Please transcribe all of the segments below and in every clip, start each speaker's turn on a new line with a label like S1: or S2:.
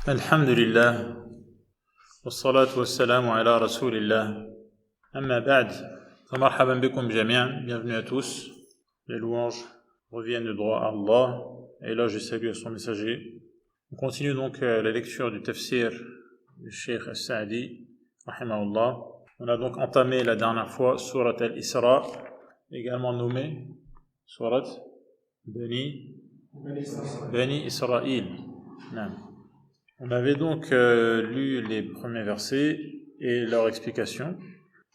S1: الحمد لله والصلاة والسلام على رسول الله أما بعد فمرحبا بكم جميعا. Bienvenue à tous. Les louanges reviennent de droit à Allah et là je salue son messager. On continue donc la lecture du tafsir du Cheikh As-Sa'di rahimahullah. On a donc entamé la dernière fois Surat Al-Isra, également nommée Surat Bani Israël. On avait donc lu les premiers versets et leur explication.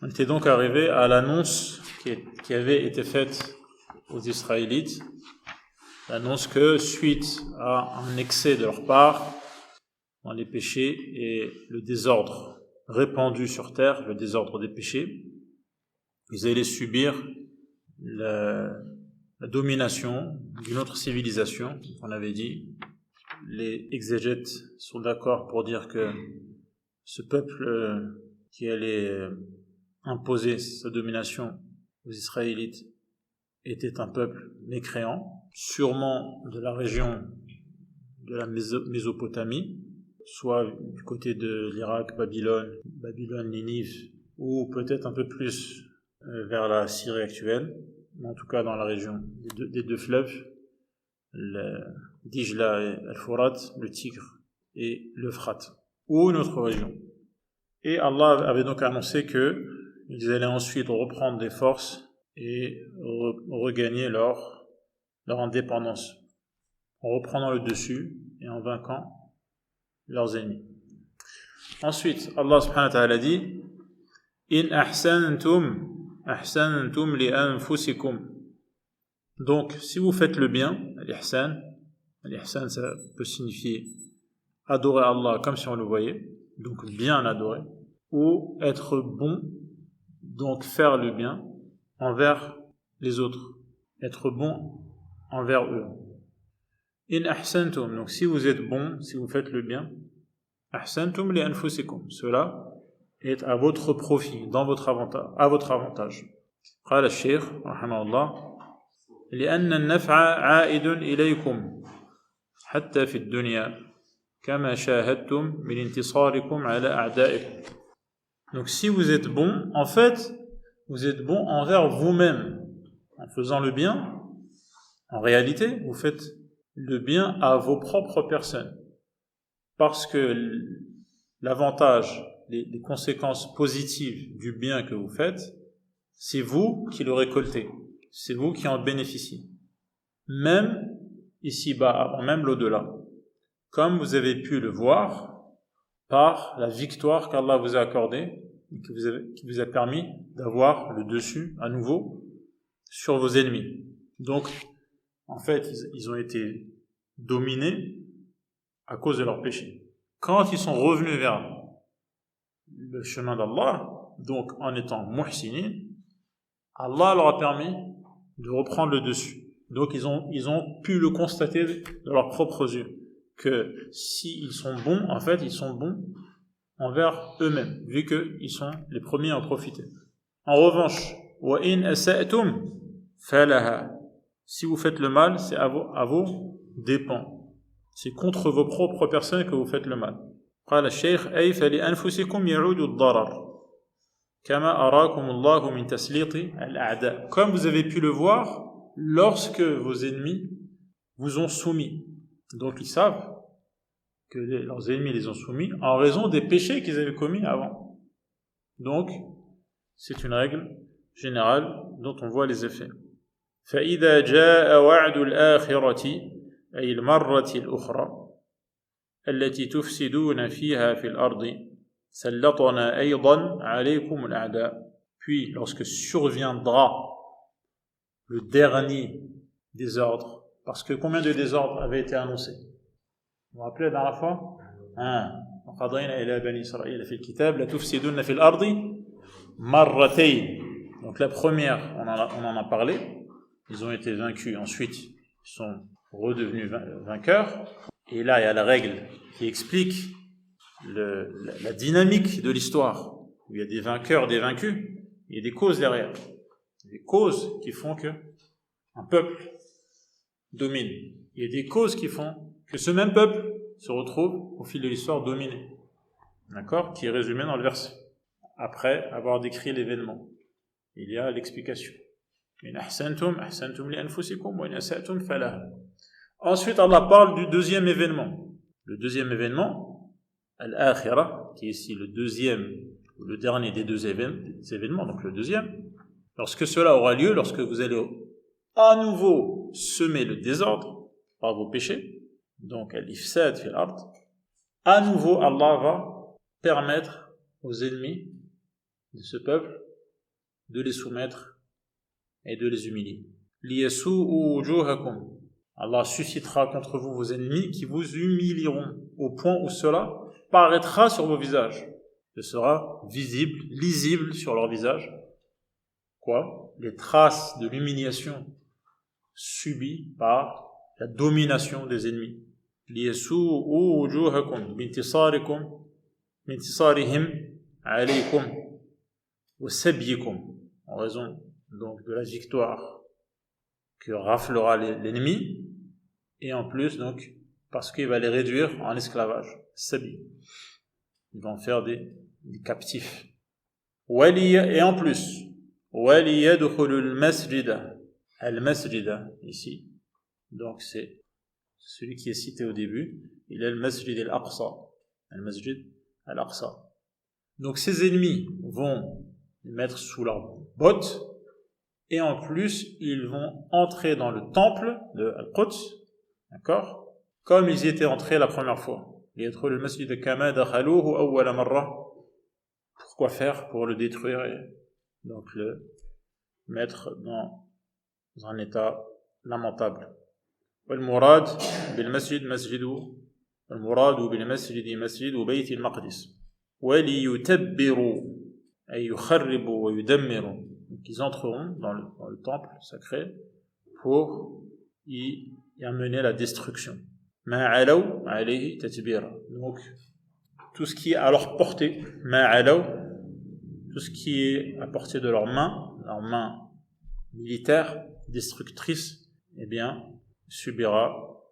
S1: On était donc arrivé à l'annonce qui avait été faite aux Israélites, l'annonce que suite à un excès de leur part dans les péchés et le désordre répandu sur terre, le désordre des péchés, ils allaient subir la domination d'une autre civilisation, on avait dit. Les exégètes sont d'accord pour dire que ce peuple qui allait imposer sa domination aux Israélites était un peuple mécréant, sûrement de la région de la Mésopotamie, soit du côté de l'Irak, Babylone, Ninive, ou peut-être un peu plus vers la Syrie actuelle, mais en tout cas dans la région des deux fleuves, le Dijla et Al-Furat, le Tigre et l'Euphrate, ou une autre région. Et Allah avait donc annoncé qu'ils allaient ensuite reprendre des forces et regagner leur indépendance, en reprenant le dessus et en vainquant leurs ennemis. Ensuite, Allah subhanahu wa ta'ala dit « In ahsantum li anfusikum » Donc, si vous faites le bien, l'ihsan ça peut signifier adorer Allah comme si on le voyait, donc bien l'adorer, ou être bon, donc faire le bien envers les autres, être bon envers eux. In ahsantum, donc si vous êtes bon, si vous faites le bien, ahsantum li anfusikum, cela est à votre profit, à votre avantage. Qala al-Shaykh, rahimahullah, لأن النفع عائد إليكم حتى في الدنيا كما شاهدتم من انتصاركم على أعدائكم. Donc si vous êtes bon, en fait, vous êtes bon envers vous-même. En faisant le bien, en réalité, vous faites le bien à vos propres personnes. Parce que l'avantage, les conséquences positives du bien que vous faites, c'est vous qui le récoltez. C'est vous qui en bénéficiez. Même ici-bas, même l'au-delà. Comme vous avez pu le voir par la victoire qu'Allah vous a accordée et qui vous a permis d'avoir le dessus à nouveau sur vos ennemis. Donc, en fait, ils ont été dominés à cause de leurs péchés. Quand ils sont revenus vers le chemin d'Allah, donc en étant muhsinin, Allah leur a permis de reprendre le dessus. Donc ils ont pu le constater de leurs propres yeux, que s'ils sont bons, en fait, ils sont bons envers eux-mêmes, vu qu'ils sont les premiers à en profiter. En revanche, وَإِنْ أَسَأْتُمْ فَلَهَا, si vous faites le mal, c'est à vos dépens. C'est contre vos propres personnes que vous faites le mal. قال الشيخ أي فلأنفسكم يعود الضرر كما أراكم الله من تسليط الأعداء. Comme vous avez pu le voir lorsque vos ennemis vous ont soumis. Donc ils savent que leurs ennemis les ont soumis en raison des péchés qu'ils avaient commis avant. Donc c'est une règle générale dont on voit les effets. فإذا جاء وعد الآخرة أي المرة الأخرى التي تفسدون فيها في الأرض سلطنا أيضا عليكم الأعداء. Puis lorsque surviendra le dernier désordre, parce que combien de désordres avaient été annoncés? Vous vous rappelez la dernière fois? وقضينا إلى بني إسرائيل في الكتاب لتفسدون في الأرض مرتين. Donc la première, on en a parlé, ils ont été vaincus, ensuite ils sont redevenus vainqueurs, et là il y a la règle qui explique la dynamique de l'histoire, où il y a des vainqueurs, des vaincus, il y a des causes derrière, des causes qui font que un peuple domine, il y a des causes qui font que ce même peuple se retrouve au fil de l'histoire dominé, d'accord, qui est résumé dans le verset. Après avoir décrit l'événement, il y a l'explication. Ensuite, Allah parle du deuxième événement. Le deuxième événement, Al-Akhirah, qui est ici le deuxième, le dernier des deux événements, donc le deuxième. Lorsque cela aura lieu, lorsque vous allez à nouveau semer le désordre par vos péchés, donc Al-Ifsad fil ard, à nouveau Allah va permettre aux ennemis de ce peuple de les soumettre et de les humilier. Liyasu'u wujuhakum. Allah suscitera contre vous vos ennemis qui vous humilieront au point où cela paraîtra sur vos visages. Ce sera visible, lisible sur leur visage. Quoi? Les traces de l'humiliation subies par la domination des ennemis. Liyasu'u wujuhakum bintisarikum bintisarihim alaykum wa sabyikum, en raison donc de la victoire que raflera l'ennemi, et en plus donc parce qu'il va les réduire en esclavage, sabi. Ils vont faire des captifs. Et en plus, waliyadkhulul masjida, al-masjida ici, donc c'est celui qui est cité au début, il est le masjid al-aqsa, al-masjid al-aqsa. Donc ces ennemis vont les mettre sous leurs bottes, et en plus ils vont entrer dans le temple de Al-Quds, d'accord, comme ils y étaient entrés la première fois. Pourquoi faire? Pour le détruire et donc le mettre dans un état lamentable. والمراد بالمسجد مسجد المراد بالمسجد مسجد بيت المقدس وليتبروا أي يخربوا ويدمروا. Donc ils entreront dans le temple sacré pour y amener la destruction. ما علوا عليه تتبيرا. Donc tout ce qui est à leur portée, ما علوا, tout ce qui est à portée de leurs mains militaires destructrices, eh bien subira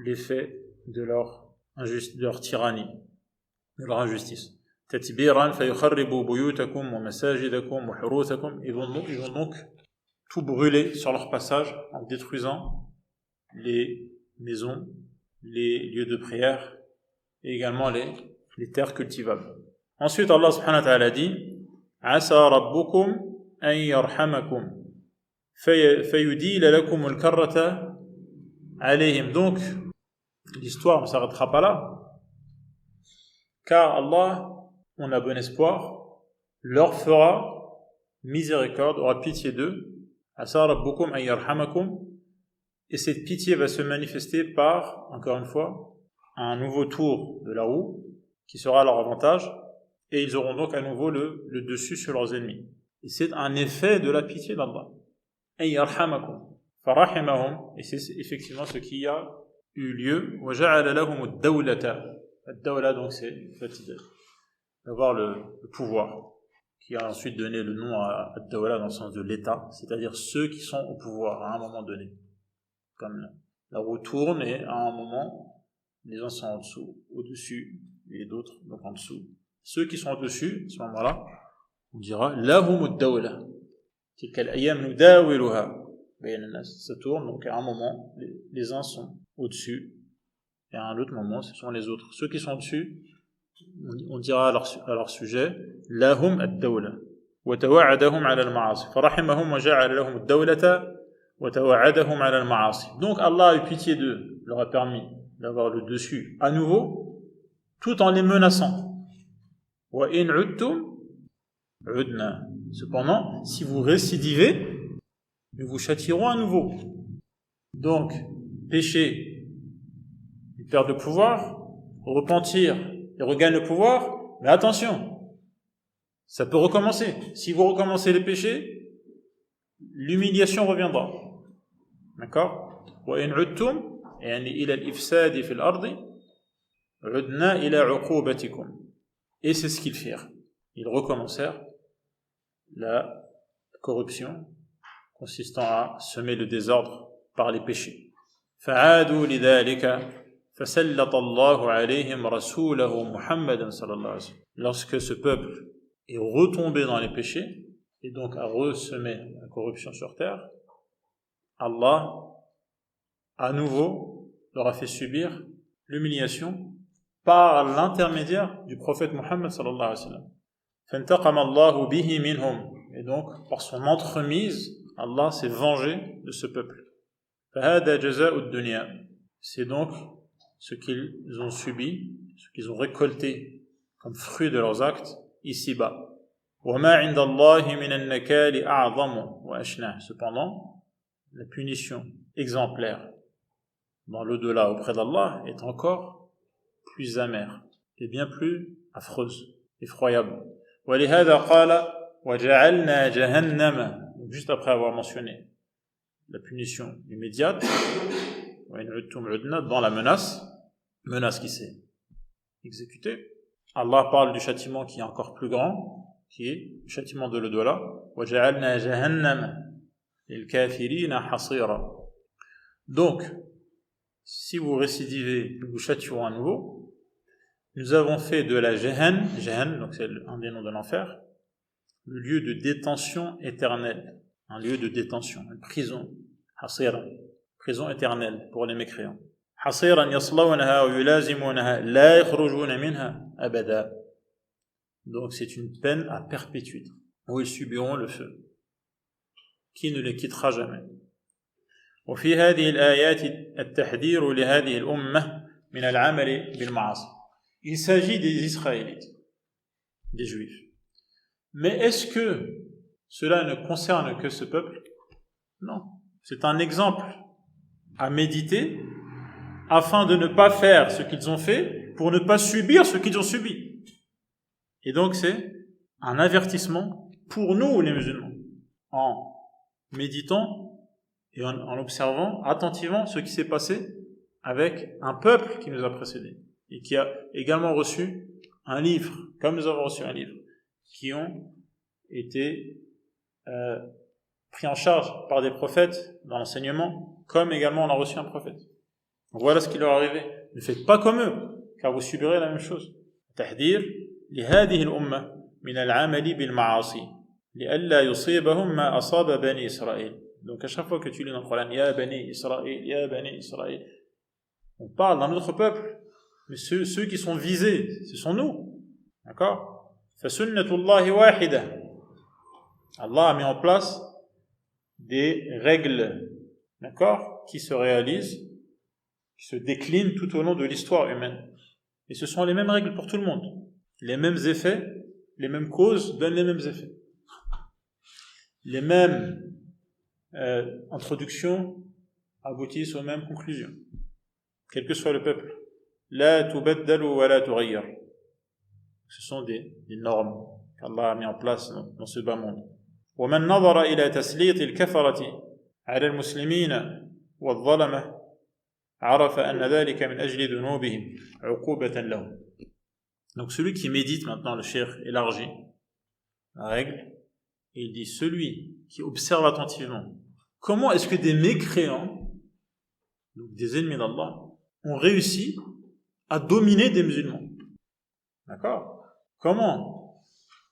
S1: l'effet de leur tyrannie, de leur injustice. تتبيرا فيخربوا بيوتكم ومساجدكم وحروثكم. Ils vont donc tout brûler sur leur passage en détruisant les maisons, les lieux de prière et également les terres cultivables. Ensuite Allah subhanahu wa ta'ala dit عسى ربكم أن يرحمكم فيديل لكم الكرة عليهم. Donc l'histoire ne s'arrêtera pas là, car Allah, on a bon espoir, leur fera miséricorde, aura pitié d'eux. Asa rabbukum an yarhamakum. Et cette pitié va se manifester par, encore une fois, un nouveau tour de la roue qui sera à leur avantage, et ils auront donc à nouveau le dessus sur leurs ennemis. Et c'est un effet de la pitié d'Allah. An yarhamakum. Farahimahum. Et c'est effectivement ce qui a eu lieu. Wa ja'ala lahum ad-dawlata. Ad-dawla, donc c'est le fait d'avoir le pouvoir, qui a ensuite donné le nom à Ad-Dawla dans le sens de l'État, c'est-à-dire ceux qui sont au pouvoir à un moment donné. Comme la roue tourne et à un moment, les uns sont en dessous, au-dessus, et d'autres donc en dessous. Ceux qui sont au-dessus, à ce moment-là, on dira lahum ad-dawla. Tilka al-ayyam nudawiluha bayna an-nas. Ça tourne, donc à un moment, les uns sont au-dessus, et à un autre moment, ce sont les autres. Ceux qui sont au-dessus, on dira à leur sujet lahum ad-dawla wa tawa'adahum 'ala al-ma'asi farahimahum wa ja'ala lahum ad-dawlata wa tawa'adahum 'ala al-ma'asi. Donc Allah a eu pitié d'eux, leur a permis d'avoir le dessus à nouveau tout en les menaçant. Wa in 'udtum 'udna. Cependant, si vous récidivez, nous vous châtierons à nouveau. Donc péché, une perte de pouvoir, repentir et regagne le pouvoir, mais attention, ça peut recommencer. Si vous recommencez les péchés, l'humiliation reviendra. D'accord? وَإِنْ عُدْتُمْ يعني إلى الإفساد في الأرض عُدْنَا إلى عُقُوبَتِكُمْ. Et c'est ce qu'ils firent. Ils recommencèrent la corruption consistant à semer le désordre par les péchés. فَعَادُوا لِذَلِكَ فَسَلَّطَ اللَّهُ عَلَيْهِمْ رَسُولَهُ مُحَمَّدًا صلى الله عليه وسلم. Lorsque ce peuple est retombé dans les péchés, et donc a ressemé la corruption sur terre, Allah, à nouveau, leur a fait subir l'humiliation par l'intermédiaire du prophète Muhammad sallallahu alayhi wa sallam. فَانْتَقَمَ اللَّهُ بِهِ مِنْهُمْ. Et donc, par son entremise, Allah s'est vengé de ce peuple. فَهَذَا جَزَاءُ الدُّنْيَا. C'est donc ce qu'ils ont subi, ce qu'ils ont récolté comme fruit de leurs actes ici-bas. وَمَا عِنْدَ اللَّهِ مِنَ النَّكَالِ أَعْظَمُ وَأَشْنَعُ. Cependant, la punition exemplaire dans l'au-delà auprès d'Allah est encore plus amère et bien plus affreuse, effroyable. وَلِهَذَا قَالَ وَجَعَلْنَا جَهَنَّمَ. Juste après avoir mentionné la punition immédiate, dans la menace qui s'est exécutée, Allah parle du châtiment qui est encore plus grand, qui est le châtiment de l'au-delà. وَجَعَلْنَا جَهَنَّمَ لِلْكَافِرِينَ حَصِيرًا. Donc, si vous récidivez, nous vous châtierons à nouveau. Nous avons fait de la Jahannam, donc c'est un des noms de l'enfer, le lieu de détention éternelle, un lieu de détention, une prison, حصيرًا, prison éternelle pour les mécréants. حصيرًا يصلونها ويلازمونها لا يخرجون منها أبدا. Donc c'est une peine à perpétuité, où ils subiront le feu, qui ne les quittera jamais. وفي هذه الآيات التحذير لهذه الأمة من العمل بالمعاصي. Il s'agit des Israélites, des Juifs. Mais est-ce que cela ne concerne que ce peuple? Non. C'est un exemple à méditer afin de ne pas faire ce qu'ils ont fait pour ne pas subir ce qu'ils ont subi. Et donc c'est un avertissement pour nous les musulmans, en méditant et en observant attentivement ce qui s'est passé avec un peuple qui nous a précédés et qui a également reçu un livre, comme nous avons reçu un livre, qui ont été pris en charge par des prophètes dans l'enseignement, comme également on a reçu un prophète. Donc voilà ce qui leur est arrivé. Ne faites pas comme eux, car vous subirez la même chose. تحذير لهذه الأمة من العمل بالمعاصي لئلا يصيبهم ما أصاب بني إسرائيل. Donc à chaque fois que tu lis dans le Coran, Ya Bani Israël, Ya Bani Israël, on parle d'un autre peuple, mais ceux qui sont visés, ce sont nous. D'accord? فَسُنَّةُ اللَّهِ وَاحِدَةٌ. Allah a mis en place des règles, d'accord, qui se réalisent, qui se déclinent tout au long de l'histoire humaine. Et ce sont les mêmes règles pour tout le monde. Les mêmes effets, les mêmes causes donnent les mêmes effets. Les mêmes introductions aboutissent aux mêmes conclusions, quel que soit le peuple. La tubaddalu wa la tughayyar. Ce sont des normes qu'Allah a mis en place dans ce bas monde. ومن نظر إلى تسليط الكفرة على المسلمين والظلمة عرف أن ذلك من أجل ذنوبهم عقوبة لهم. Donc celui qui médite, maintenant le cheikh élargit la règle, et il dit celui qui observe attentivement comment est-ce que des mécréants, donc des ennemis d'Allah, ont réussi à dominer des musulmans. D'accord? Comment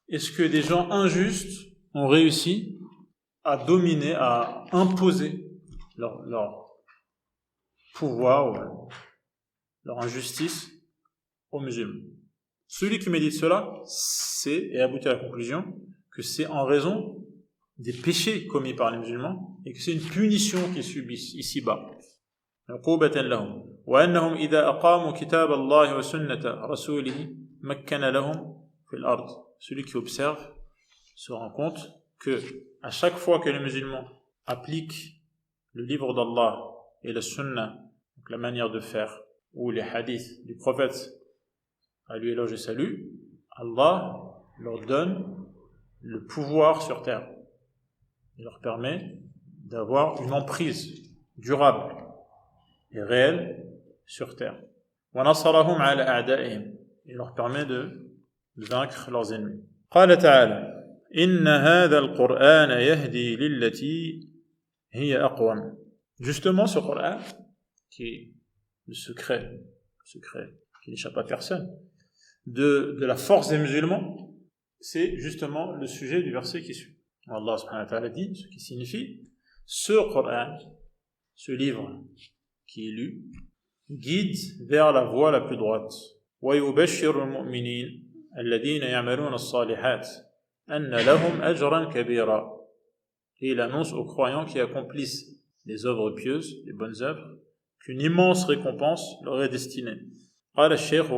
S1: est-ce que des gens injustes ont réussi à dominer, à imposer leur pouvoir ou leur injustice aux musulmans? Celui qui médite cela, et aboutit à la conclusion que c'est en raison des péchés commis par les musulmans et que c'est une punition qu'ils subissent ici-bas. عقوبة لهم وأنهم إذا أقاموا كتاب الله وسنة رسوله مكن لهم في الأرض. Celui qui observe se rend compte que à chaque fois que les musulmans appliquent le livre d'Allah et la sunna, donc la manière de faire, ou les hadiths du prophète, à lui éloge et salut, Allah leur donne le pouvoir sur terre. Il leur permet d'avoir une emprise durable et réelle sur terre. وَنَصَرَهُمْ عَلَى أَعْدَائِهِمْ. Il leur permet de vaincre leurs ennemis. قال تعالى إن هذا القرآن يهدي للتي هي أقوم. Justement ce Coran, qui est le secret secret qui n'échappe à personne, de la force des musulmans, c'est justement le sujet du verset qui suit. Allah subhanahu wa ta'ala dit, ce qui signifie, ce Coran, ce livre qui est lu, guide vers la voie la plus droite. وَيُبَشِّرُ الْمُؤْمِنِينَ الَّذِينَ يَعْمَلُونَ الصَّالِحَاتِ أَنَّ لَهُمْ أَجْرًا كَبِيرًا. Et il annonce aux croyants qui accomplissent les œuvres pieuses, les bonnes œuvres, qu'une immense récompense leur est destinée. قال الشيخ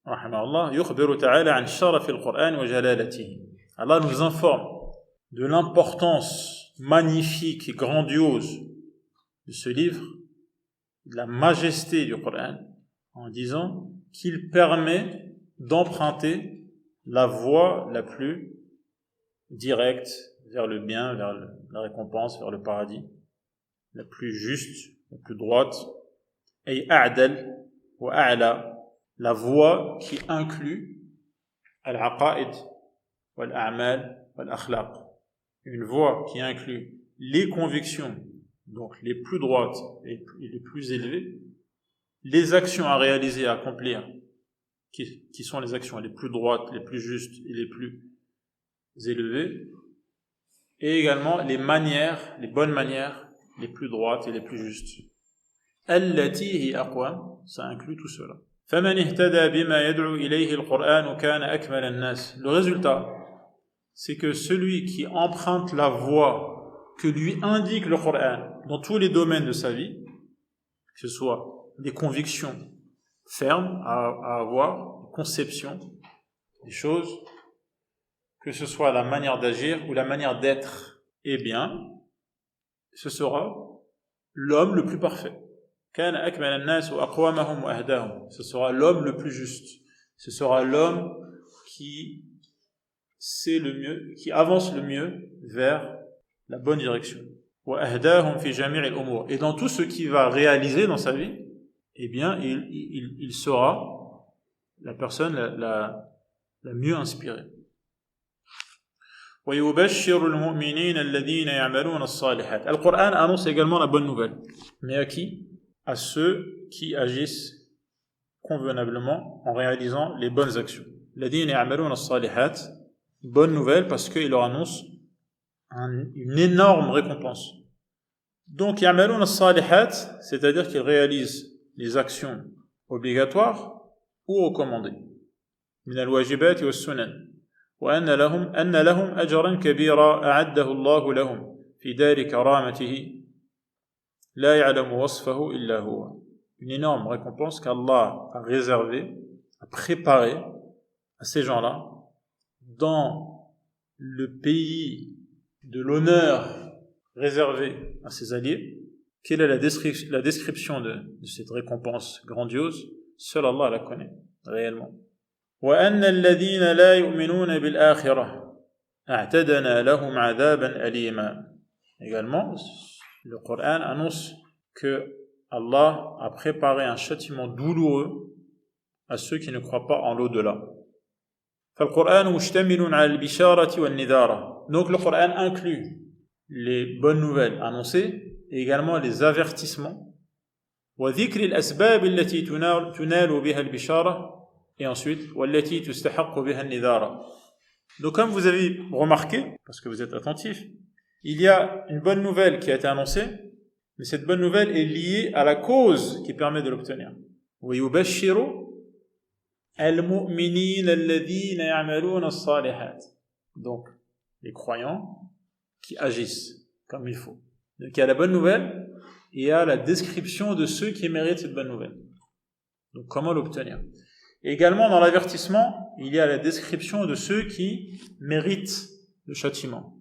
S1: رحمه الله يخبر تعالى عن شرف القرآن وجلالته. Allah nous informe de l'importance magnifique et grandiose de ce livre, de la majesté du Coran, en disant qu'il permet d'emprunter la voie la plus directe vers le bien, vers la récompense, vers le paradis, la plus juste, la plus droite, et a'dal wa a'la, la voie qui inclut al-aqaid wal-a'mal wal-akhlaq, une voie qui inclut les convictions, donc les plus droites et les plus élevées, les actions à réaliser, à accomplir, qui sont les actions les plus droites, les plus justes et les plus élevées, et également les manières, les bonnes manières, les plus droites et les plus justes. Allati hi aqwam, ça inclut tout cela. فَمَنِ اهْتَدَى بِمَا يَدْعُو إِلَيْهِ الْقُرْآنُ كَانَ أَكْمَلَ النَّاسِ. Le résultat, c'est que celui qui emprunte la voie que lui indique le Coran dans tous les domaines de sa vie, que ce soit des convictions fermes à avoir, des conceptions, des choses, que ce soit la manière d'agir ou la manière d'être, eh bien, ce sera l'homme le plus parfait. كَانَ أَكْمَلَ النَّاسِ وَأَقْوَامَهُمْ وَأَهْدَاهُم. Ce sera l'homme le plus juste. Ce sera l'homme qui sait le mieux, qui avance le mieux vers la bonne direction. وَأَهْدَاهُم فِي جَمِيعِ الْأُمُورِ. Et dans tout ce qu'il va réaliser dans sa vie, eh bien, il sera la personne la mieux inspirée. وَيُبَشِّرُ الْمُؤْمِنِينَ الَّذِينَ يَعْمَلُونَ الصَّالِحَاتِ. Le Coran annonce également la bonne nouvelle. Mais à qui? À ceux qui agissent convenablement en réalisant les bonnes actions. الَّذِينَ يَعْمَلُونَ الصَّالِحَاتِ. Bonne nouvelle parce qu'il leur annonce une énorme récompense. Donc, يَعْمَلُونَ الصَّالِحَاتِ, c'est-à-dire qu'ils réalisent les actions obligatoires ou recommandées. من الواجبات والسنن. وأن لهم أجرا كبيرا أعده الله لهم في دار كرامته لا يعلم وصفه إلا هو. Une énorme récompense qu'Allah a réservée, a préparée à ces gens-là dans le pays de l'honneur réservé à ses alliés. Quelle est la description de cette récompense grandiose? Seul Allah la connaît réellement. وَأَنَّ الَّذِينَ لَا يُؤْمِنُونَ بِالْآخِرَةِ أَعْتَدْنَا لَهُمْ عَذَابًا أَلِيمًا. Également, le Coran annonce que Allah a préparé un châtiment douloureux à ceux qui ne croient pas en l'au-delà. فَالْقُرْآنُ مُشْتَمِلٌ عَلَى الْبِشَارَةِ وَالنِّذَارَةِ. Donc le Coran inclut les bonnes nouvelles annoncées et également les avertissements. وَذِكْرِ الْأَسْبَابِ الَّتِي تُنَالُ بِهَا الْبِشَارَةِ. Et ensuite, وَالَّتِي تُسْتَحَقُّ بِهَا النِّذَارَةِ. Donc comme vous avez remarqué, parce que vous êtes attentifs, il y a une bonne nouvelle qui a été annoncée, mais cette bonne nouvelle est liée à la cause qui permet de l'obtenir. وَيُبَشِّرُ الْمُؤْمِنِينَ الَّذِينَ يَعْمَلُونَ الصَّالِحَاتِ. Donc, les croyants qui agissent comme il faut. Donc il y a la bonne nouvelle et il y a la description de ceux qui méritent cette bonne nouvelle. Donc comment l'obtenir? Et également dans l'avertissement, il y a la description de ceux qui méritent le châtiment.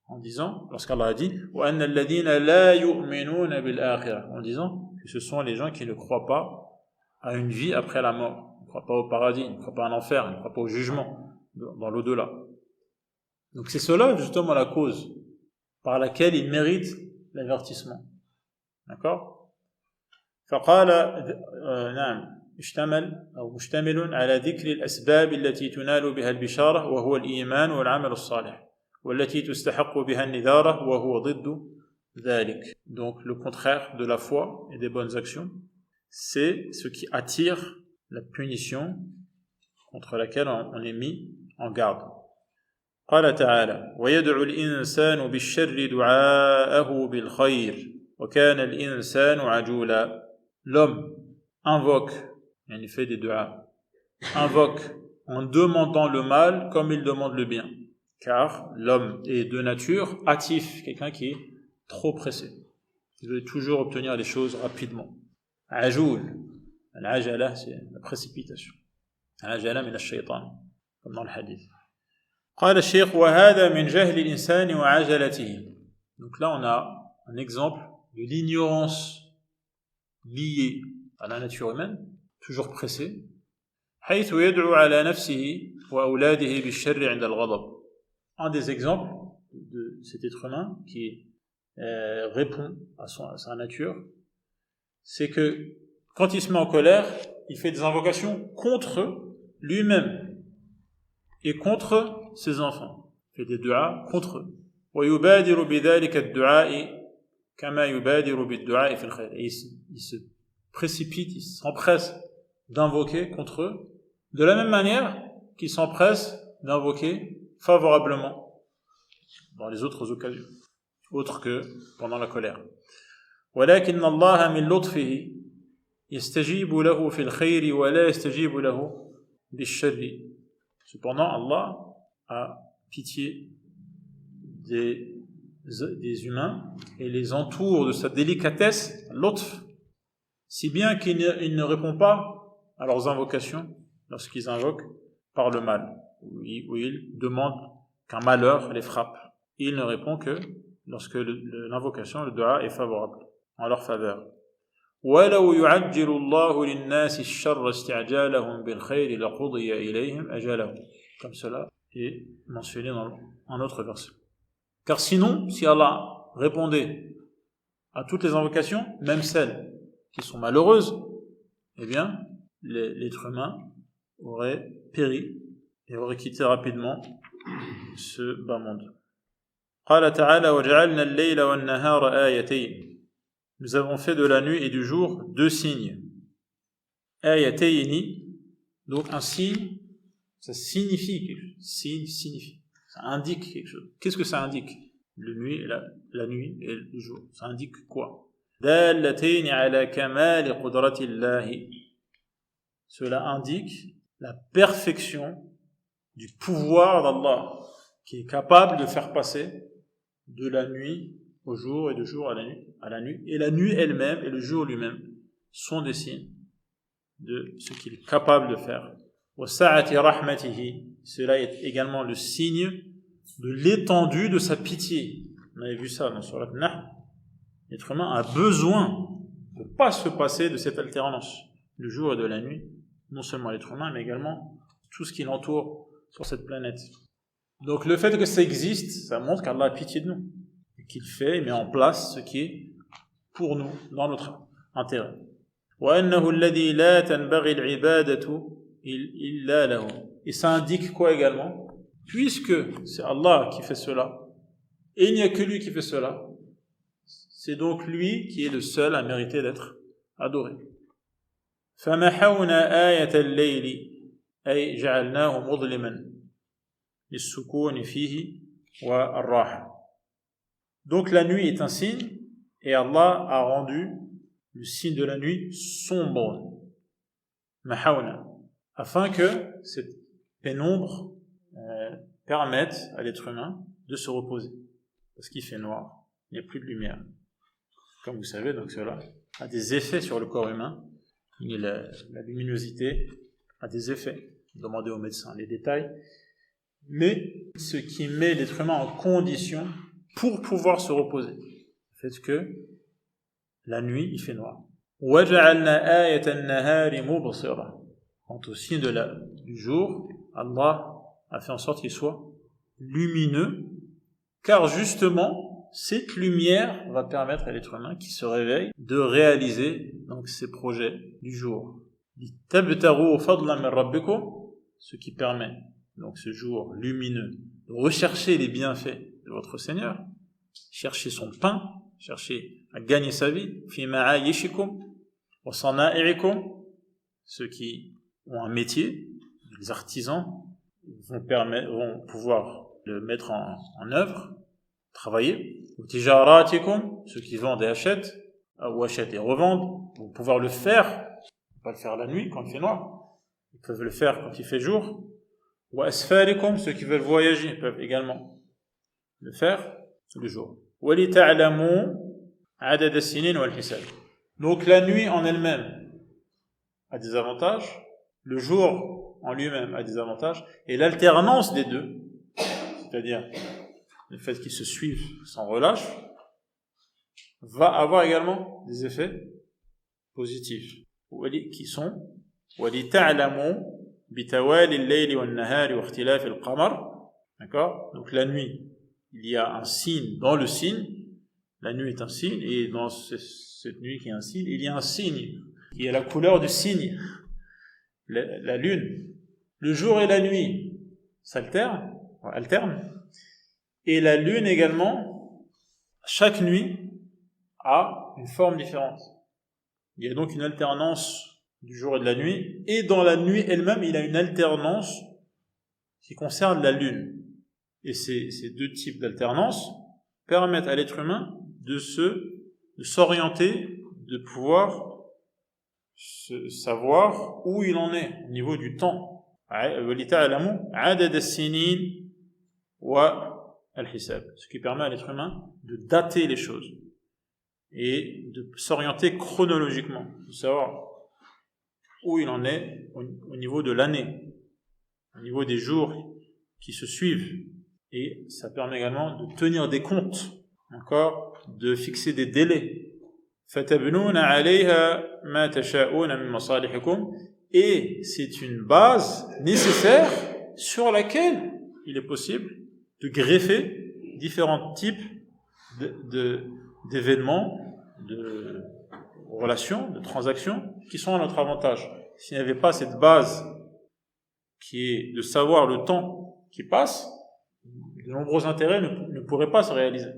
S1: En disant, lorsqu'Allah a dit وَأَنَّ الَّذِينَ لَا يُؤْمِنُونَ بِالْآخِرَةِ, en disant que ce sont les gens qui ne croient pas à une vie après la mort, ne croient pas au paradis, ne croient pas à l'enfer, ne croient pas au jugement dans l'au-delà. Donc c'est cela justement la cause par laquelle ils méritent l'avertissement. D'accord? فقال نعم مشتمل على ذكر الأسباب التي تنال بها البشارة وهو الإيمان والعمل الصالح والتي تستحق بها النذارة وهو ضد ذلك. Donc le contraire de la foi et des bonnes actions. c'est ce qui attire la punition contre laquelle on est mis en garde. قال تعالى ويدعو الإنسان بالشر دعاءه بالخير وكان الإنسان عجولا. L'homme invoque, il fait des du'a, invoque en demandant le mal comme il demande le bien, car l'homme est de nature hâtif, quelqu'un qui est trop pressé, il veut toujours obtenir les choses rapidement. Ajoul, al-ajala, c'est la précipitation, al-ajala min ash-shaytan, comme dans le hadith. قال الشيخ وهذا من جهل الإنسان وعجلته. Donc là on a un exemple de l'ignorance liée à la nature humaine, toujours pressée. حيث يدعو على نفسه وأولاده بالشر عند الغضب. Un des exemples de cet être humain qui répond à sa nature, c'est que quand il se met en colère, il fait des invocations contre lui-même et contre ses enfants. Il fait des du'a contre eux. ويبادر بذلك الدعاء كما يبادر بالدعاء في الخير. Et il se précipite, il s'empresse d'invoquer contre eux de la même manière qu'il s'empresse d'invoquer favorablement dans les autres occasions, autres que pendant la colère. ولكن الله من لطفه يستجيب له في الخير ولا يستجيب له بالشر. Cependant, Allah a pitié des humains et les entoure de sa délicatesse, l'utf, si bien qu'il ne répond pas à leurs invocations lorsqu'ils invoquent par le mal, où ils demandent qu'un malheur les frappe. Il ne répond que lorsque l'invocation, le dua est favorable, en leur faveur. وَلَوْ يُعَجِّلُ اللَّهُ لِلنَّاسِ الشَّرَّ اسْتِعْجَالَهُم بِالْخَيْرِ لَقُضِيَ إِلَيْهِمْ أَجَلَهُم. Comme cela est mentionné dans un autre verset. Car sinon, si Allah répondait à toutes les invocations, même celles qui sont malheureuses, eh bien, l'être humain aurait péri et aurait quitté rapidement ce bas monde. قال تعالى وجعلنا الليل والنهار آيتين. Nous avons fait de la nuit et du jour deux signes. آيتين, donc un signe, ça signifie quelque chose. Signe signifie. Ça indique quelque chose. Qu'est-ce que ça indique? La nuit et le jour. Ça indique quoi? دالتين على كمال قدرة الله. Cela indique la perfection du pouvoir d'Allah, qui est capable de faire passer de la nuit au jour et du jour à la nuit. Et la nuit elle-même et le jour lui-même sont des signes de ce qu'il est capable de faire. وَسَعَةِ رَحْمَتِهِ. Cela est également le signe de l'étendue de sa pitié. On avait vu ça dans Surat An-Nahl. L'être humain a besoin de ne pas se passer de cette alternance du jour et de la nuit. Non seulement l'être humain, mais également tout ce qui l'entoure sur cette planète. Donc le fait que ça existe, ça montre qu'Allah a pitié de nous. Et qu'il fait et met en place ce qui est pour nous, dans notre intérêt. وَأَنَّهُ الَّذِي لَا تَنْبَغِي الْعِبَادَةُ إِلَّا لَهُ. Et ça indique quoi également? Puisque c'est Allah qui fait cela, et il n'y a que lui qui fait cela, c'est donc lui qui est le seul à mériter d'être adoré. فَمَحَوْنَا آيَةَ اللَّيْلِ أي جعلناه مظلما للسكون فيه والراحة. Donc la nuit est un signe et Allah a rendu le signe de la nuit sombre, mahawna, afin que cette pénombre permette à l'être humain de se reposer, parce qu'il fait noir, il n'y a plus de lumière. Comme vous savez, donc cela a des effets sur le corps humain. Et la luminosité a des effets. Demandez aux médecins les détails. Mais ce qui met l'être humain en condition pour pouvoir se reposer, le fait que la nuit, il fait noir. وَجَعَلْنَا آيَةَ النَّهَارِ مُبْصِرَةً. Quant au signe du jour, Allah a fait en sorte qu'il soit lumineux, car justement, cette lumière va permettre à l'être humain qui se réveille de réaliser donc ses projets du jour. لِتَبْتَغُوا فَضْلًا مِنْ رَبِّكُمْ, ce qui permet donc ce jour lumineux de rechercher les bienfaits de votre Seigneur, chercher son pain, chercher à gagner sa vie, فِي مَعَايِشِكُمْ Wa sana'i'ikum, ceux qui ont un métier, les artisans, vont pouvoir le mettre en œuvre, travailler. Wa tijaratikum, ceux qui vendent et achètent, ou achètent et revendent, vont pouvoir le faire, pas le faire la nuit quand il fait noir, ils peuvent le faire quand il fait jour. Wa asfarikum, ceux qui veulent voyager peuvent également le faire le jour. Wa li ta'lamu adad as-sinin wal hisab. Donc la nuit en elle-même a des avantages, le jour en lui-même a des avantages, et l'alternance des deux, c'est-à-dire le fait qu'ils se suivent sans relâche, va avoir également des effets positifs, qui sont وَلِتَعْلَمُوا بِتَوَالِ اللَّيْلِ وَالنَّهَارِ وَاخْتِلَافِ الْقَمَرِ. D'accord? Donc la nuit, il y a un signe dans le signe, la nuit est un signe, et dans cette nuit qui est un signe, il y a un signe qui est la couleur du signe, la lune. Le jour et la nuit s'alternent, et la lune également, chaque nuit a une forme différente. Il y a donc une alternance du jour et de la nuit, et dans la nuit elle-même, il y a une alternance qui concerne la lune. Et ces deux types d'alternance permettent à l'être humain de s'orienter, de pouvoir savoir où il en est au niveau du temps. Ce qui permet à l'être humain de dater les choses et de s'orienter chronologiquement, de savoir où il en est au niveau de l'année, au niveau des jours qui se suivent. Et ça permet également de tenir des comptes, encore, de fixer des délais. Et c'est une base nécessaire sur laquelle il est possible de greffer différents types d'événements, de relations, de transactions qui sont à notre avantage. S'il n'y avait pas cette base qui est de savoir le temps qui passe, de nombreux intérêts ne pourraient pas se réaliser.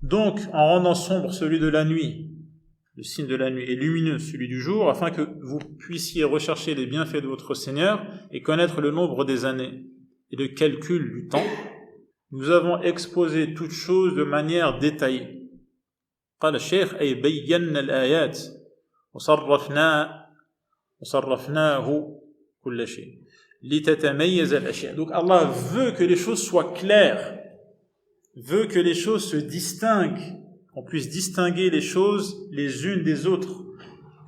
S1: Donc, en rendant sombre celui de la nuit, le signe de la nuit, et lumineux celui du jour, afin que vous puissiez rechercher les bienfaits de votre Seigneur et connaître le nombre des années et le calcul du temps, nous avons exposé toutes choses de manière détaillée. قال الشيخ أي بينا الآيات وصرفناه كل شيء لتتميز الأشياء. Donc Allah veut que les choses soient claires, veut que les choses se distinguent, qu'on puisse distinguer les choses les unes des autres,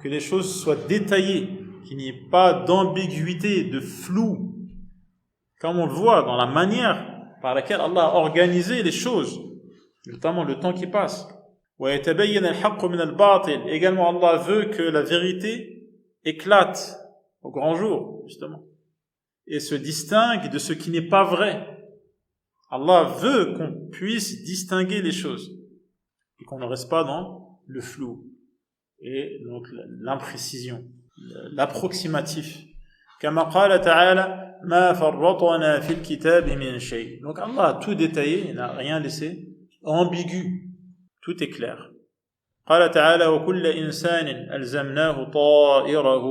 S1: que les choses soient détaillées, qu'il n'y ait pas d'ambiguïté, de flou, comme on le voit dans la manière par laquelle Allah a organisé les choses, notamment le temps qui passe. Également, Allah veut que la vérité éclate au grand jour, justement, et se distingue de ce qui n'est pas vrai. Allah veut qu'on puisse distinguer les choses et qu'on ne reste pas dans le flou et donc l'imprécision, l'approximatif. كما قال تعالى ما فرطنا في الكتاب من شيء. Donc Allah a tout détaillé, il n'a rien laissé ambigu. Tout est clair. قال تعالى وكل إنسان ألزمناه طائره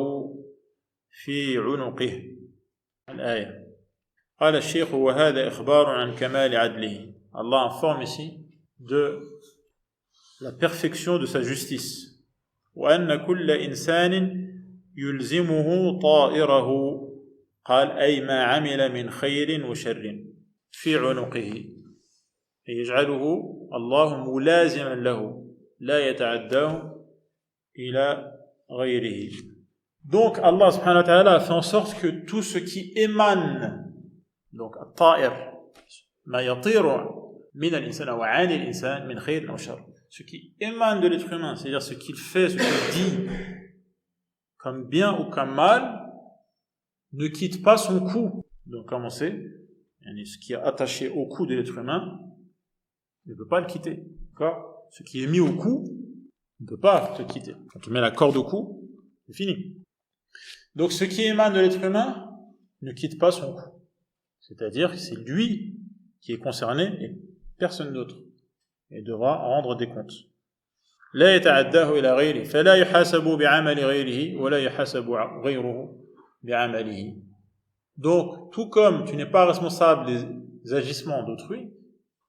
S1: في عنقه. الآية. قال الشيخ وهذا إخبار عن كمال عدله. Allah informe ici de la perfection de sa justice. وأن كل إنسان يلزمه طائره. قال أي ما عمل من خير وشر في عنقه يجعله الله ملازما له لا يتعداه إلى غيره. Donc Allah subhanahu wa ta'ala a fait en sorte que tout ce qui émane, donc الطائر ما يطير من الإنسان أو عن الإنسان من خير أو شر, ce qui émane de l'être humain, c'est-à-dire ce qu'il fait, ce qu'il dit, comme bien ou comme mal, ne quitte pas son cou. Donc comme on sait, ce qui est attaché au cou de l'être humain ne peut pas le quitter. D'accord ? Ce qui est mis au cou ne peut pas te quitter. Quand tu mets la corde au cou, c'est fini. Donc ce qui émane de l'être humain ne quitte pas son cou. C'est-à-dire que c'est lui qui est concerné et personne d'autre. et devra rendre des comptes. لا يتعداه إلى غيره فلا يحاسب بعمل غيره ولا يحاسب غيره بعمله. Donc, tout comme tu n'es pas responsable des agissements d'autrui,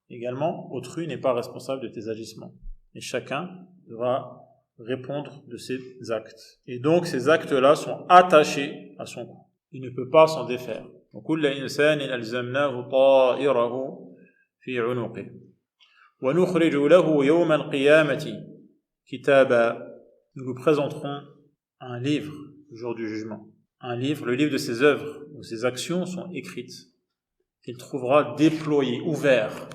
S1: également, autrui n'est pas responsable de tes agissements. Et chacun devra répondre de ses actes. Et donc, ces actes-là sont attachés à son cou. Il ne peut pas s'en défaire. وكل إنسان ألزمناه طائره في عنقه ونخرج له يوم القيامة كتابا. Nous lui présenterons un livre le jour du jugement. Un livre, le livre de ses œuvres, où ses actions sont écrites, qu'il trouvera déployé, ouvert.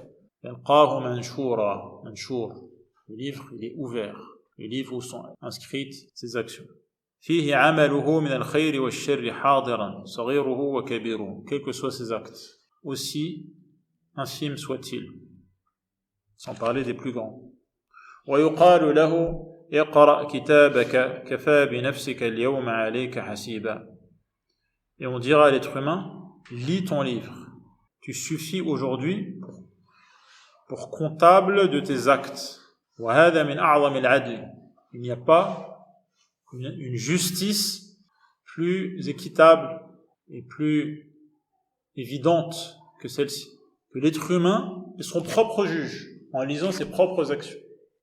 S1: يلقاه منشورا. منشور. Le livre, il est ouvert. Le livre où sont inscrites ses actions. فيه عمله من الخير والشر حاضرا صغيره وكبيره. Quels que soient ses actes, aussi infimes soient-ils, sans parler des plus grands. ويقال له اقرأ كتابك كفى بنفسك اليوم عليك حسيبا. Et on dira à l'être humain, lis ton livre. Tu suffis aujourd'hui pour comptable de tes actes. وهذا من أعظم العدل. Il n'y a pas une justice plus équitable et plus évidente que celle-ci. Que l'être humain est son propre juge en lisant ses propres actions.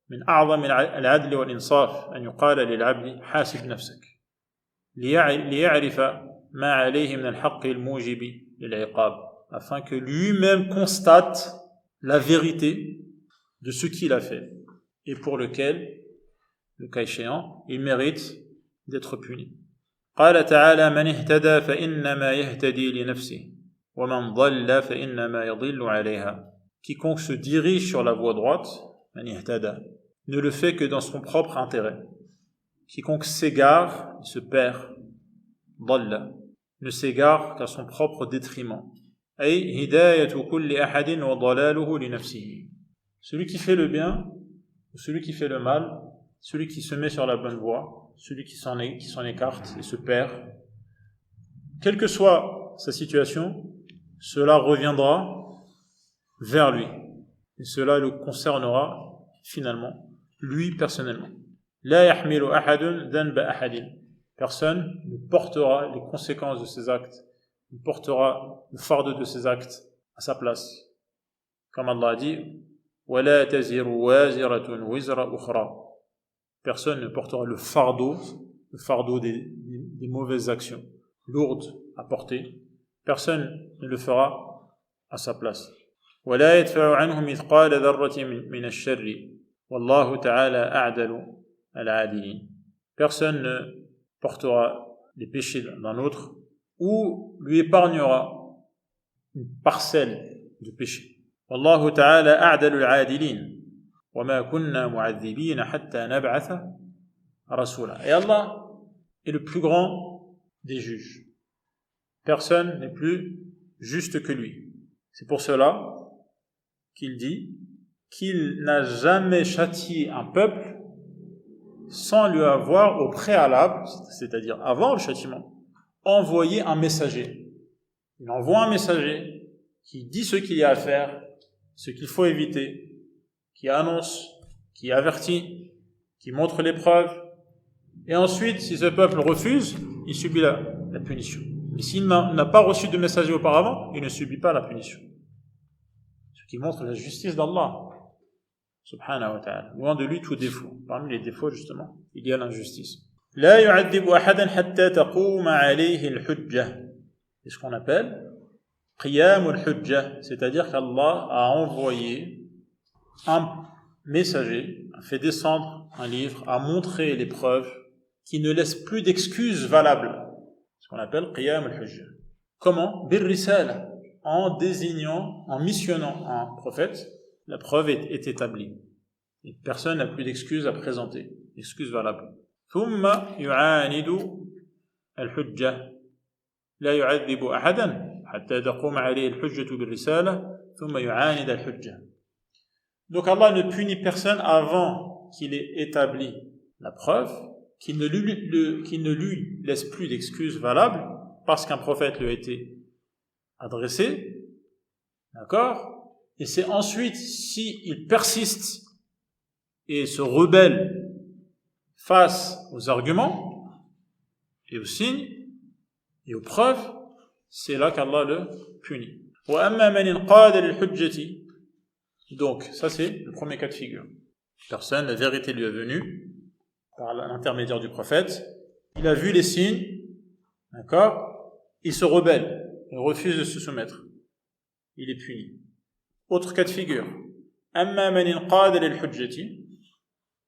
S1: من أعظم العدل والإنصاف أن يقال للعبد حاسب نفسك ليعرف ما عليه من الحق الموجب للعقاب, afin que lui-même constate la vérité de ce qu'il a fait et pour lequel, le cas échéant, il mérite d'être puni. قال تعالى من اهتدى فإنما يهتدي لنفسه ومن ضل فإنما يضل عليها. Quiconque se dirige sur la voie droite, من اهتدى, ne le fait que dans son propre intérêt. Quiconque s'égare, il se perd. ضل, ne s'égare qu'à son propre détriment. أي هداية كل أحد وضلاله لنفسه. Celui qui fait le bien ou celui qui fait le mal, celui qui se met sur la bonne voie, celui qui s'en écarte et se perd, quelle que soit sa situation, cela reviendra vers lui et cela le concernera finalement lui personnellement. لا يحمل أحد ذنب أحد. Personne ne portera les conséquences de ses actes, ne portera le fardeau de ses actes à sa place. Comme Allah a dit, ولا تزر وازرة وزر أخرى. Personne ne portera le fardeau des mauvaises actions, lourdes à porter. Personne ne le fera à sa place. ولا يدفع عنه مثقال ذرة من الشر والله تعالى أعدل العادلين. Personne ne portera les péchés d'un autre ou lui épargnera une parcelle de péché. والله تعالى أعدل العادلين وما كنا معذبين حتى نبعث رسولا. Et Allah est le plus grand des juges. Personne n'est plus juste que lui. C'est pour cela qu'il dit qu'il n'a jamais châtié un peuple sans lui avoir au préalable, c'est-à-dire avant le châtiment, envoyé un messager. Il envoie un messager qui dit ce qu'il y a à faire, ce qu'il faut éviter, qui annonce, qui avertit, qui montre les preuves, et ensuite, si ce peuple refuse, il subit la punition. Mais s'il n'a pas reçu de messager auparavant, il ne subit pas la punition. Ce qui montre la justice d'Allah, subhanahu wa ta'ala. Loin de lui tout défaut. Parmi les défauts, justement, il y a l'injustice. لا يعذب أحدا حتى تقوم عليه الحجة. C'est ce qu'on appelle قيام الحجة, c'est-à-dire qu'Allah a envoyé un messager, a fait descendre un livre, a montré les preuves qui ne laissent plus d'excuses valables. Ce qu'on appelle qiyam al-hujja. Comment? Bir-risala, en désignant, en missionnant un prophète, la preuve est établie. Et personne n'a plus d'excuses à présenter, excuses valables. ثم يعاند الحجة لا يعذب أحدا حتى تقوم عليه الحجة بالرسالة ثم يعاند الحجة. Donc Allah ne punit personne avant qu'il ait établi la preuve, qu'il ne lui laisse plus d'excuses valables parce qu'un prophète lui a été adressé, d'accord, Et c'est ensuite, s'il persiste et se rebelle face aux arguments et aux signes et aux preuves, c'est là qu'Allah le punit. Donc, ça c'est le premier cas de figure. Personne, la vérité lui est venue par l'intermédiaire du prophète, il a vu les signes, d'accord, il se rebelle, il refuse de se soumettre, il est puni. Autre cas de figure,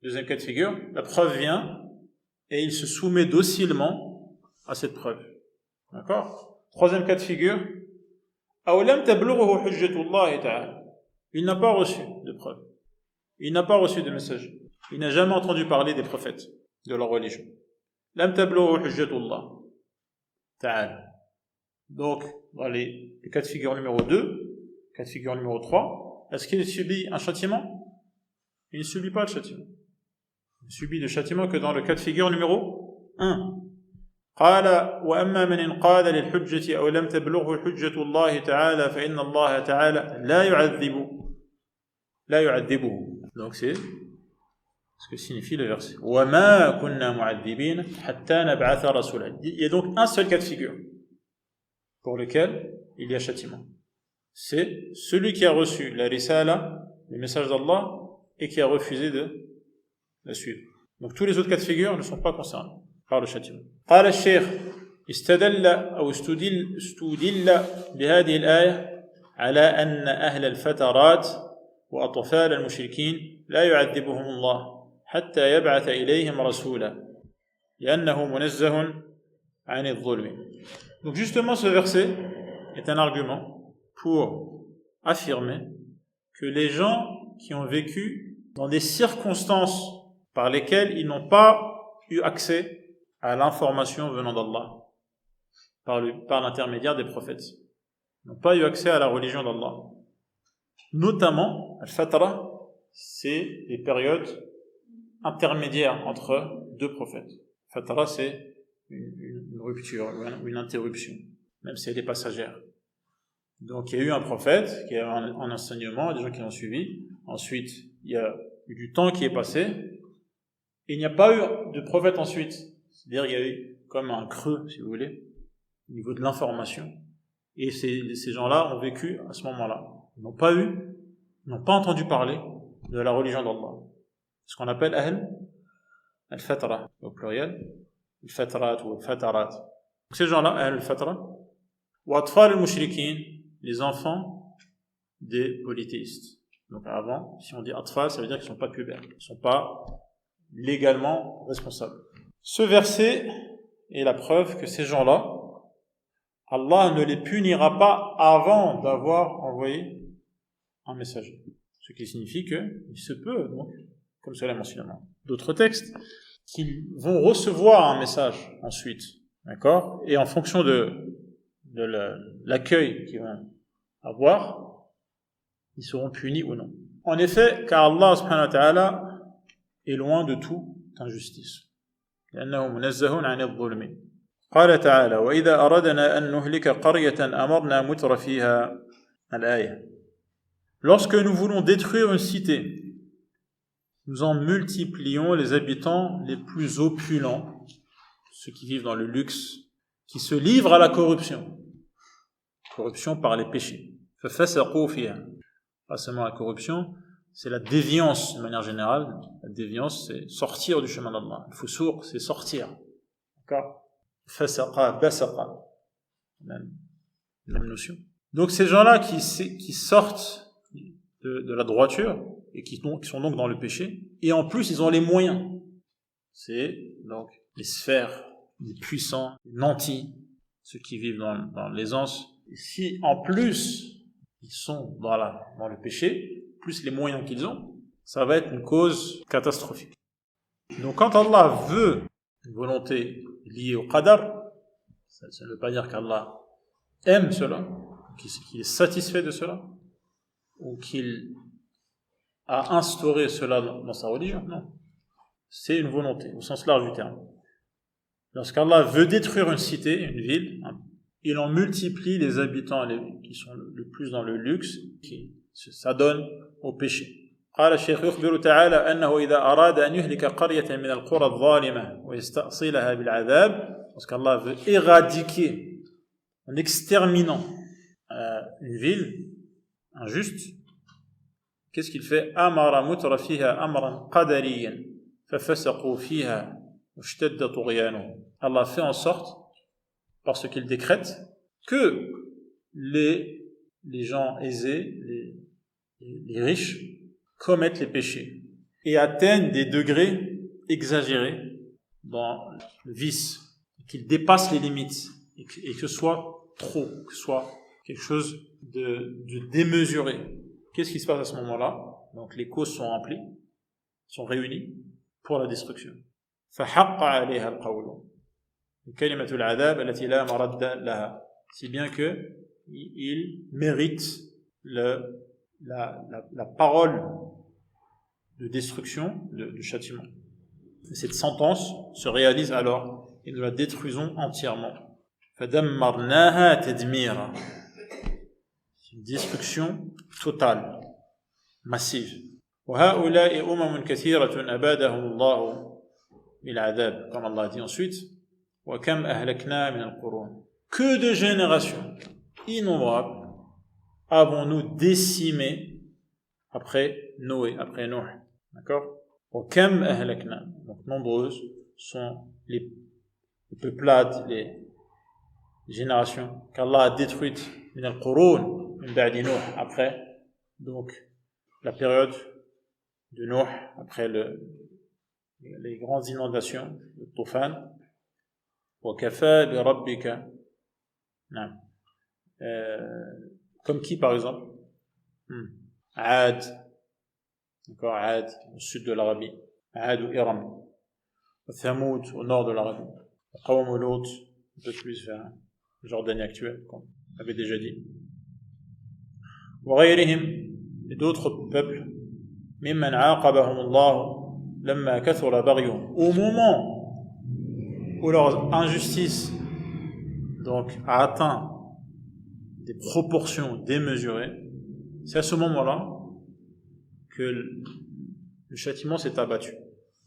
S1: deuxième cas de figure, la preuve vient et il se soumet docilement à cette preuve, d'accord. Troisième cas de figure, il n'a pas reçu de preuve, il n'a pas reçu de message, il n'a jamais entendu parler des prophètes, de leur religion. Lam tablughu hujjatullah ta'ala. Donc, dans les cas de figure numéro 2, cas de figure numéro 3, est-ce qu'il subit un châtiment? Il ne subit pas le châtiment. Il ne subit le châtiment que dans le cas de figure numéro 1. قال وأما من انقاد للحجة أو لم تبلغه حجة الله تعالى فإن الله تعالى لا يعذبه. Donc c'est ce que signifie le verset. وما كنا معذبين حتى نبعث رسولا. Il y a donc un seul cas de figure pour lequel il y a châtiment. C'est celui qui a reçu la risala, le message d'Allah, et qui a refusé de la suivre. Donc tous les autres cas de figure ne sont pas concernés par le châtiment. قال الشيخ استدل بهذه الآية على أن أهل الفترات وأطفال المشركين لا يعذبهم الله حتى يبعث إليهم رسولا لأنه منزه عن الظلم. Donc justement ce verset est un argument pour affirmer que les gens qui ont vécu dans des circonstances par lesquelles ils n'ont pas eu accès à l'information venant d'Allah par l'intermédiaire des prophètes, ils n'ont pas eu accès à la religion d'Allah. Notamment, al-fatra, c'est les périodes intermédiaires entre deux prophètes. Fatra, c'est une rupture ou une interruption, même si elle est passagère. Donc il y a eu un prophète qui a eu un enseignement, des gens qui l'ont suivi. Ensuite, il y a eu du temps qui est passé. Et il n'y a pas eu de prophète ensuite. C'est-à-dire il y a eu comme un creux, si vous voulez, au niveau de l'information. Et ces gens-là ont vécu à ce moment-là. Ils n'ont pas entendu parler de la religion d'Allah. Ce qu'on appelle ahl al-fatra, au pluriel, al-fatrat ou al-fatarat. Donc ces gens-là, ahl al-fatra, ou atfal al-mushrikin, les enfants des polythéistes. Donc avant, si on dit atfal, ça veut dire qu'ils ne sont pas pubères, ils ne sont pas légalement responsables. Ce verset est la preuve que ces gens-là, Allah ne les punira pas avant d'avoir envoyé un messager. Ce qui signifie qu'il se peut, donc, comme cela mentionné, d'autres textes, qu'ils vont recevoir un message ensuite, d'accord? Et en fonction de l'accueil qu'ils vont avoir, ils seront punis ou non. En effet, car Allah subhanahu wa ta'ala est loin de toute injustice. لأنه منزه عن الظلم. قال تعالى وإذا أردنا أن نهلك قرية أمرنا متر فيها الآية. Lorsque nous voulons détruire une cité, nous en multiplions les habitants les plus opulents, ceux qui vivent dans le luxe, qui se livrent à la corruption par les péchés. ففسقوا فيها. Pas seulement la corruption, c'est la déviance de manière générale. La déviance, c'est sortir du chemin d'Allah. Le fusuq, c'est sortir. D'accord? Fasaqa, basaqa. Même notion. Donc ces gens-là qui sortent de la droiture et qui sont donc dans le péché, et en plus ils ont les moyens. C'est donc les sphères, les puissants, les nantis, ceux qui vivent dans l'aisance. Et si en plus ils sont dans le péché, plus les moyens qu'ils ont, ça va être une cause catastrophique. Donc quand Allah veut une volonté liée au qadar, ça ne veut pas dire qu'Allah aime cela, qu'il est satisfait de cela, ou qu'il a instauré cela dans sa religion, non. C'est une volonté, au sens large du terme. Lorsqu'Allah veut détruire une cité, une ville, il en multiplie les habitants qui sont le plus dans le luxe, qui s'adonne au péché. قال الشيخ يخبر تعالى أنه إذا أراد أن يهلك قرية من القرى الظالمة ويستأصلها بالعذاب, parce qu'Allah veut éradiquer en exterminant une ville injuste, qu'est-ce qu'il fait? أمر متر فيها أمرا قدريا ففسقوا فيها واشتد طغيانهم. Allah fait en sorte, parce qu'il décrète, que les gens aisés, les riches, commettent les péchés et atteignent des degrés exagérés dans le vice, qu'ils dépassent les limites et que ce soit trop, que ce soit quelque chose de démesuré. Qu'est-ce qui se passe à ce moment-là? Donc les causes sont remplies, sont réunies pour la destruction. فحق عليها القول كلمة العذاب التي لا مرد لها, si bien que il mérite la parole de destruction, de châtiment. Et cette sentence se réalise alors et nous la détruisons entièrement. فدمرناها تدميرا, une destruction totale, massive. وهؤلاء أمم كثيرة أبادهم الله بالعذاب, comme Allah dit ensuite, وكم أهلكنا من القرون. Que de générations innombrables avons-nous décimé après Noé, après Nuh. D'accord? وكم أهلكنا. Donc nombreuses sont les peuplades, les générations qu'Allah a détruites من القرون من بعد نوح, après donc la période de Nuh, après les grandes inondations, le Toufan. وكفى بربك. Non. Comme qui par exemple? Ad, d'accord, Ad au sud de l'Arabie, Ad ou Iram, Thamoud au nord de l'Arabie, Qawm Lut un peu plus vers Jordanie actuelle, comme on avait déjà dit, وغيرهم, et d'autres peuples, ممن عاقبهم الله لما كثر بغيهم, au moment où leur injustice donc a atteint des proportions démesurées, c'est à ce moment-là que le châtiment s'est abattu.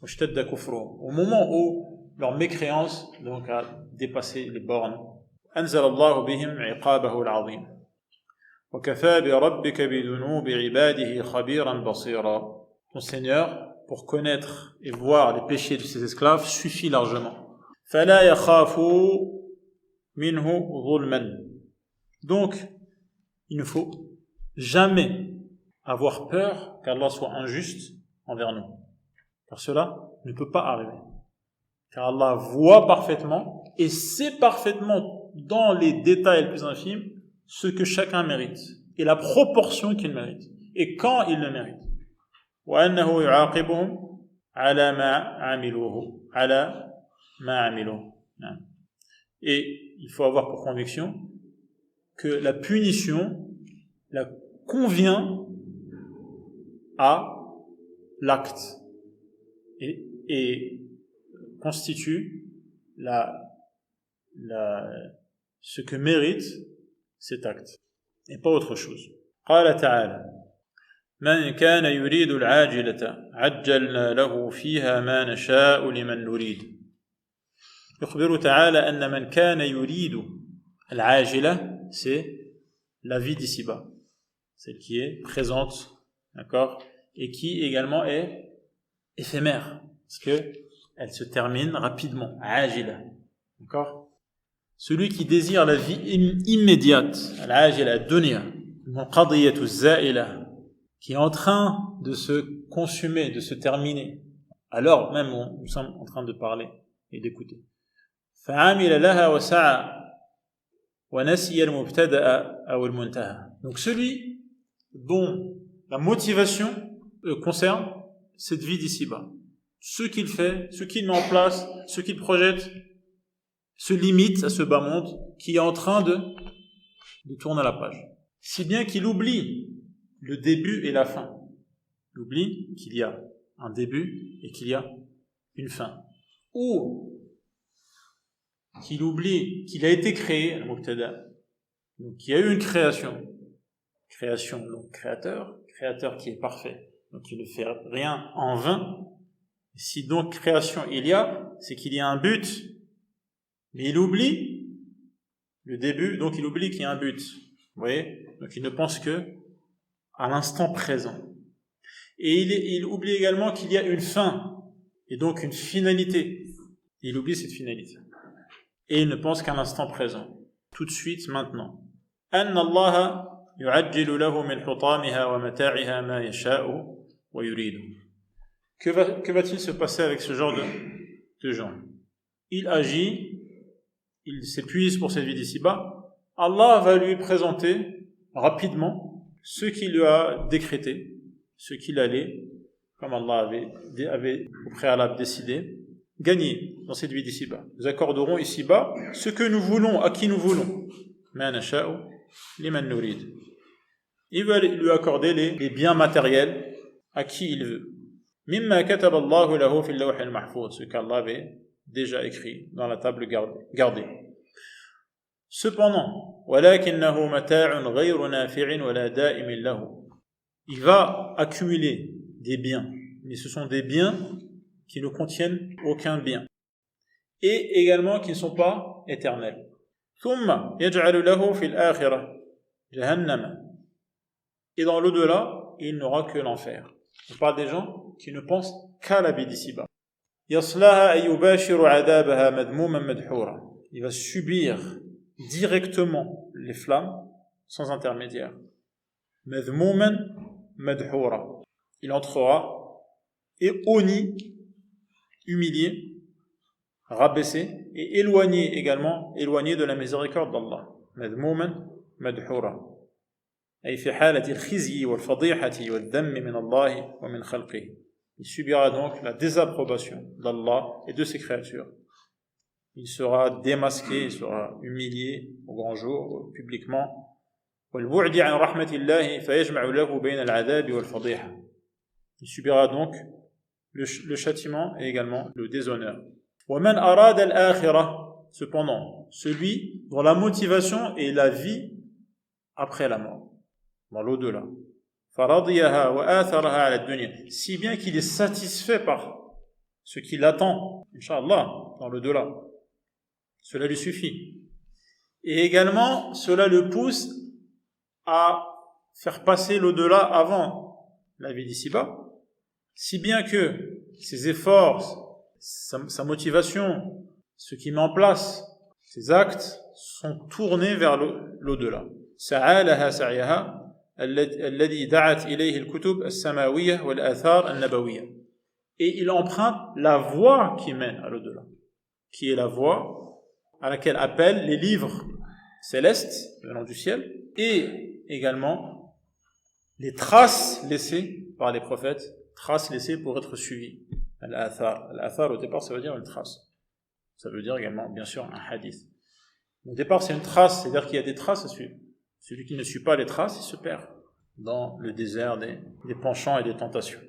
S1: Au moment où leur mécréance donc a dépassé les bornes. أنزل الله بهم عقابه العظيم وكفى بربك بذنوب عباده خبيرا بصيرا. Ton Seigneur, pour connaître et voir les péchés de ses esclaves, suffit largement. فلا يخاف منه ظلما. Donc, il ne faut jamais avoir peur qu'Allah soit injuste envers nous. Car cela ne peut pas arriver. Car Allah voit parfaitement et sait parfaitement dans les détails les plus infimes ce que chacun mérite et la proportion qu'il mérite et quand il le mérite. وأنه يعاقبهم على ما عملوه على ما عملوه. Et il faut avoir pour conviction que la punition convient à l'acte et constitue ce que mérite cet acte et pas autre chose. قال تعالى من كان يريد العاجلة عجلنا له فيها ما نشاء لمن نريد. يخبر تعالى أن من كان يريد العاجلة, c'est la vie d'ici-bas, celle qui est présente, d'accord, et qui également est éphémère, parce que elle se termine rapidement. Ajila, d'accord. Celui qui désire la vie immédiate, al-ajila, dunya, al-qadiyatu za'ila, qui est en train de se consumer, de se terminer, alors même où nous sommes en train de parler et d'écouter. فعمل لها وسعى ونسي المبتدأ أو المنتهى. Donc celui dont la motivation concerne cette vie d'ici-bas, ce qu'il fait, ce qu'il met en place, ce qu'il projette, se limite à ce bas monde qui est en train de tourner la page. Si bien qu'il oublie le début et la fin. Il oublie qu'il y a un début et qu'il y a une fin. Ou qu'il oublie qu'il a été créé, donc il y a eu une création création, donc créateur qui est parfait, donc il ne fait rien en vain. Si donc création il y a, c'est qu'il y a un but, mais il oublie le début, donc il oublie qu'il y a un but. Vous voyez? Donc il ne pense que à l'instant présent. Et il oublie également qu'il y a une fin, et donc une finalité. Il oublie cette finalité. Et il ne pense qu'à l'instant présent, tout de suite, maintenant. أن الله يعجل له من حطامها ومتاعها ما يشاء ويريد. Que va-t-il se passer avec ce genre de gens? Il agit, il s'épuise pour cette vie d'ici-bas. Allah va lui présenter rapidement ce qu'il lui a décrété, ce qu'il allait, comme Allah avait au préalable décidé, gagner dans cette vie d'ici-bas. Nous accorderons ici-bas ce que nous voulons, à qui nous voulons. Ma nasha'u liman nurid. Il va lui accorder les biens matériels à qui il veut. Mimma kataba Allahu lahu fil lawh al-mahfuz, ce qu'Allah avait déjà écrit dans la table gardée. Cependant, walakinnahu mata'un ghayru nafi'in wa la da'imin lahu. Il va accumuler des biens, mais ce sont des biens qui ne contiennent aucun bien, et également qui ne sont pas éternels. Thumma yaj'alu lahu fil akhirah jahannam. Et dans l'au-delà, il n'aura que l'enfer. On parle des gens qui ne pensent qu'à la vie d'ici-bas. Yaslaha ay yubashiru 'adabaha madmuman madhura. Il va subir directement les flammes sans intermédiaire. Madmuman madhura. Il entrera et honni, humilié, rabaissé et éloigné de la miséricorde d'Allah. Madmuman madhura. أي في حالة الخزي والفضيحة والذم من الله ومن خلقه. Il subira donc la désapprobation d'Allah et de ses créatures. Il sera démasqué, il sera humilié au grand jour, publiquement. والبعد عن رحمة الله فيجمع له بين العذاب والفضيحة. Il subira donc le châtiment et également le déshonneur. ومن أراد الآخرة. Cependant, celui dont la motivation est la vie après la mort, dans l'au-delà. فَرَضِيَهَا وَآثَرَهَا عَلَى الدُّنْيَا. Si bien qu'il est satisfait par ce qui l'attend, Inch'Allah, dans l'au-delà. Cela lui suffit. Et également, cela le pousse à faire passer l'au-delà avant la vie d'ici-bas, si bien que ses efforts, sa motivation, ce qu'il met en place, ses actes, sont tournés vers l'au-delà. سَعَالَهَا سَعْيَهَا الذي دعت إليه الكتب السماوية والآثار النبوية. Et il emprunte la voie qui mène à l'au-delà, qui est la voie à laquelle appellent les livres célestes venant du ciel, et également les traces laissées par les prophètes, traces laissées pour être suivies. Al-athar. Al-athar, au départ, ça veut dire une trace. Ça veut dire également, bien sûr, un hadith. Au départ, c'est une trace, c'est-à-dire qu'il y a des traces à suivre. Celui qui ne suit pas les traces, il se perd dans le désert des penchants et des tentations.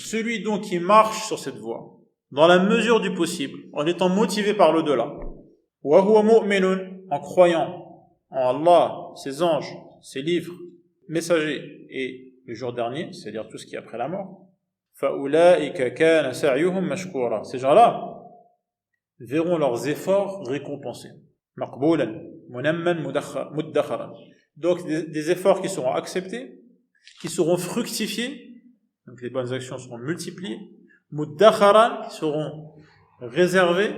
S1: Celui donc qui marche sur cette voie, dans la mesure du possible, en étant motivé par l'au-delà, en croyant en Allah, ses anges, ses livres, messagers et le jour dernier, c'est-à-dire tout ce qui est après la mort, ces gens-là verront leurs efforts récompensés. Donc des efforts qui seront acceptés, qui seront fructifiés, donc les bonnes actions seront multipliées, muddakharan, qui seront réservés,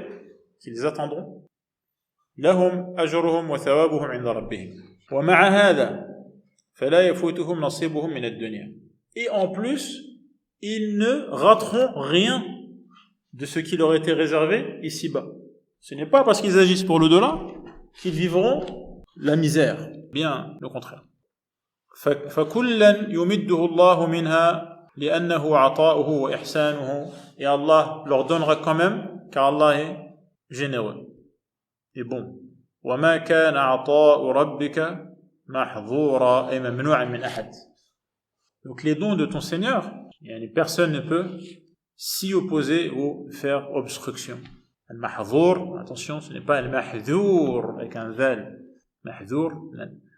S1: qui les attendront. Lahum ajruhum wa thawabuhum 'inda rabbihim. Wa ma'a hadha fala yafutuhum nasibuhum min ad-dunya. Et en plus, ils ne rateront rien de ce qui leur était réservé ici-bas. Ce n'est pas parce qu'ils agissent pour l'au-delà qu'ils vivront la misère. Bien le contraire. فَكُلًّا يُمِدُّهُ اللَّهُ مِنْهَا لِأَنَّهُ عَطَاؤُهُ وَإِحْسَانُهُ. Et Allah leur donnera quand même, car Allah est généreux et bon. وَمَا كَانَ عَطَاءُ رَبِّكَ مَحْظُورًا أي ممنوعا من أحد. Donc les dons de ton Seigneur, personne ne peut s'y opposer ou faire obstruction. Al-mahzour, attention, ce n'est pas al-mahdhour avec un val. Mahdour,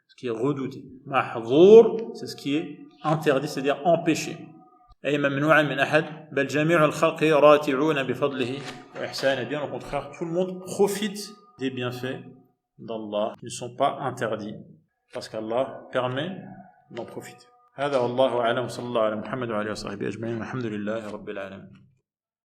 S1: ce qui est redouté. Mahdour, c'est ce qui est interdit, c'est-à-dire empêché. أي ممنوع من أحد بل جميع الخلق راتعون بفضله وإحسانه. Bien au contraire, tout le monde profite des bienfaits d'Allah qui ne sont pas interdits parce qu'Allah permet d'en profiter. هذا والله أعلم. صلى الله على محمد وعلى آله وصحبه أجمعين والحمد لله رب العالمين.